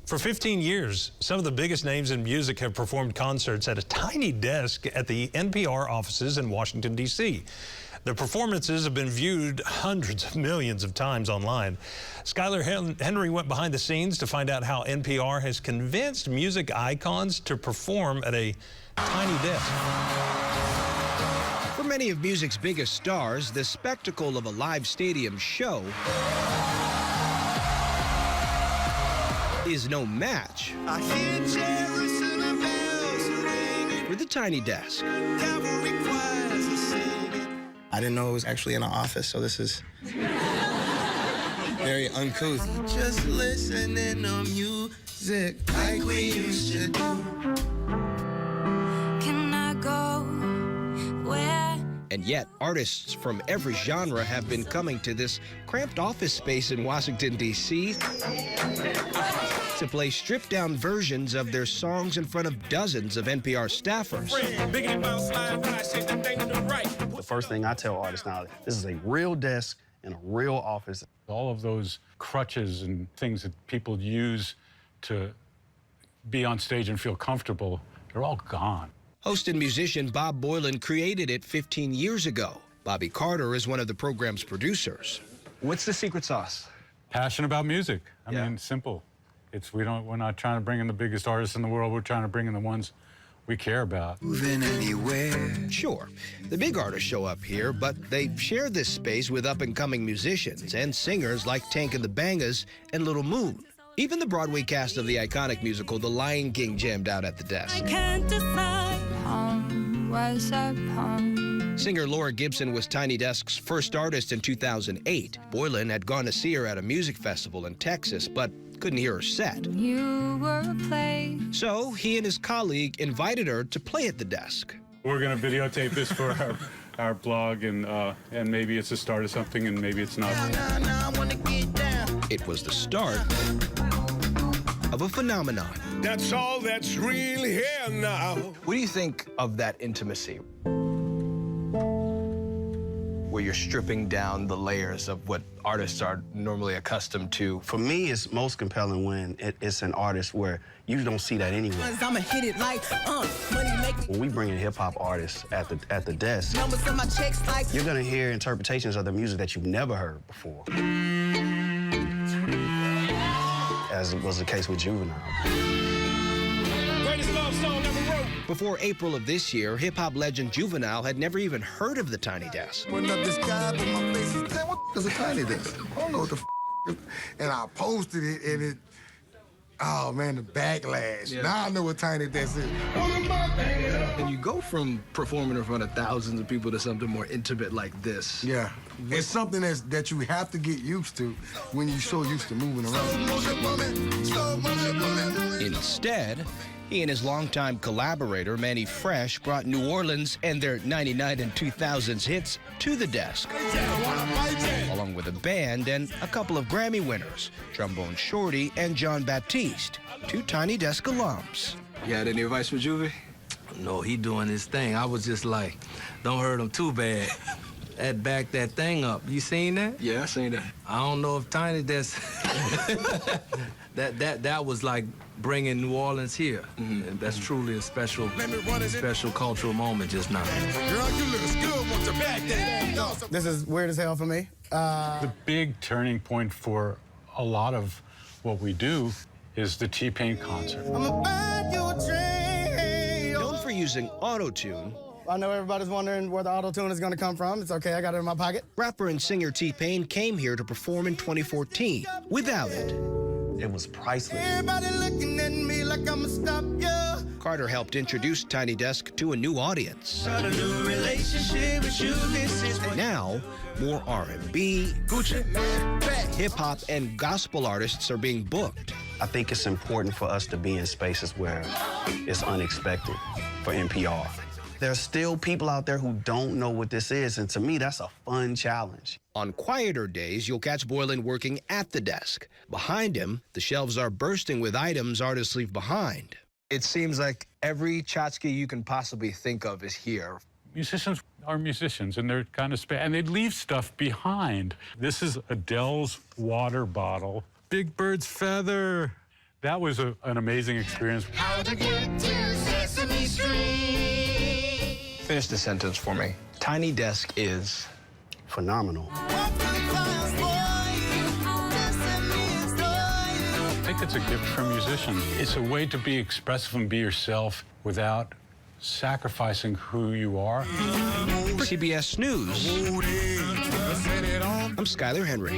For 15 years, some of the biggest names in music have performed concerts at a tiny desk at the NPR offices in Washington, D.C. The performances have been viewed hundreds of millions of times online. Skyler Henry went behind the scenes to find out how NPR has convinced music icons to perform at a tiny desk. For many of music's biggest stars, the spectacle of a live stadium show is no match for the tiny desk. I didn't know it was actually in an office, so this is very uncouth. Just listening to music like we used to do. Can I go where? And yet, artists from every genre have been coming to this cramped office space in Washington, D.C. to play stripped-down versions of their songs in front of dozens of NPR staffers. The first thing I tell artists now, this is a real desk in a real office. All of those crutches and things that people use to be on stage and feel comfortable, they're all gone. Host and musician Bob Boilen created it 15 years ago. Bobby Carter is one of the program's producers. What's the secret sauce? Passion about music. I mean, simple. We're not trying to bring in the biggest artists in the world. We're trying to bring in the ones we care about. Moving anywhere. Sure, the big artists show up here, but they share this space with up-and-coming musicians and singers like Tank and the Bangas and Little Moon. Even the Broadway cast of the iconic musical The Lion King jammed out at the desk. I can't decide. Home was a home. Singer Laura Gibson was Tiny Desk's first artist in 2008. Boylan had gone to see her at a music festival in Texas, but couldn't hear her set. You were a play. So he and his colleague invited her to play at the desk. We're going to videotape this for our blog, and maybe it's the start of something, and maybe it's not. It was the start of a phenomenon. That's all that's real here now. What do you think of that intimacy? Where you're stripping down the layers of what artists are normally accustomed to. For me, it's most compelling when it's an artist where you don't see that anywhere. I'ma hit it like, money making. When we bring in hip-hop artists at the desk, Numbers in my checks like. you're gonna hear interpretations of the music that you've never heard before. As was the case with Juvenile. Greatest love song ever wrote. Before April of this year, hip-hop legend Juvenile had never even heard of the Tiny Desk. Went up this guy in my face and said, what is a tiny desk? I don't know what the and I posted it, and it, oh man, the backlash. Yeah. Now I know what tiny desk is. And you go from performing in front of thousands of people to something more intimate like this. Yeah, it's something that you have to get used to when you're so used to moving around. Instead, he and his longtime collaborator, Manny Fresh, brought New Orleans and their 99 and 2000s hits to the desk, along with a band and a couple of Grammy winners, Trombone Shorty and John Baptiste, two Tiny Desk alums. You had any advice for Juvie? No, he doing his thing. I was just like, don't hurt him too bad. Back that thing up. You seen that? Yeah, I seen that. I don't know if Tiny Desk that was like bringing New Orleans here. And that's truly a special cultural moment just now. Girl, you look good once you back that. This is weird as hell for me. The big turning point for a lot of what we do is the T-Pain concert. Known for using auto-tune, I know everybody's wondering where the auto-tune is going to come from. It's okay, I got it in my pocket. rapper and singer T-Pain came here to perform in 2014. Without it, It was priceless. Everybody looking at me like I'ma stop ya. Carter helped introduce Tiny Desk to a new audience. Got a new relationship with you, this is And now, more R&B, hip-hop, and gospel artists are being booked. I think it's important for us to be in spaces where it's unexpected for NPR. There's still people out there who don't know what this is, and to me, that's a fun challenge. On quieter days, you'll catch Boylan working at the desk. Behind him, the shelves are bursting with items artists leave behind. It seems like every tchotchke you can possibly think of is here. Musicians are musicians, and they're kind of and they leave stuff behind. This is Adele's water bottle. Big Bird's feather. That was an amazing experience. How to get to Sesame Street. Finish the sentence for me. Tiny Desk is Phenomenal. I think it's a gift for a musician. It's a way to be expressive and be yourself without sacrificing who you are. For CBS News, I'm Skyler Henry.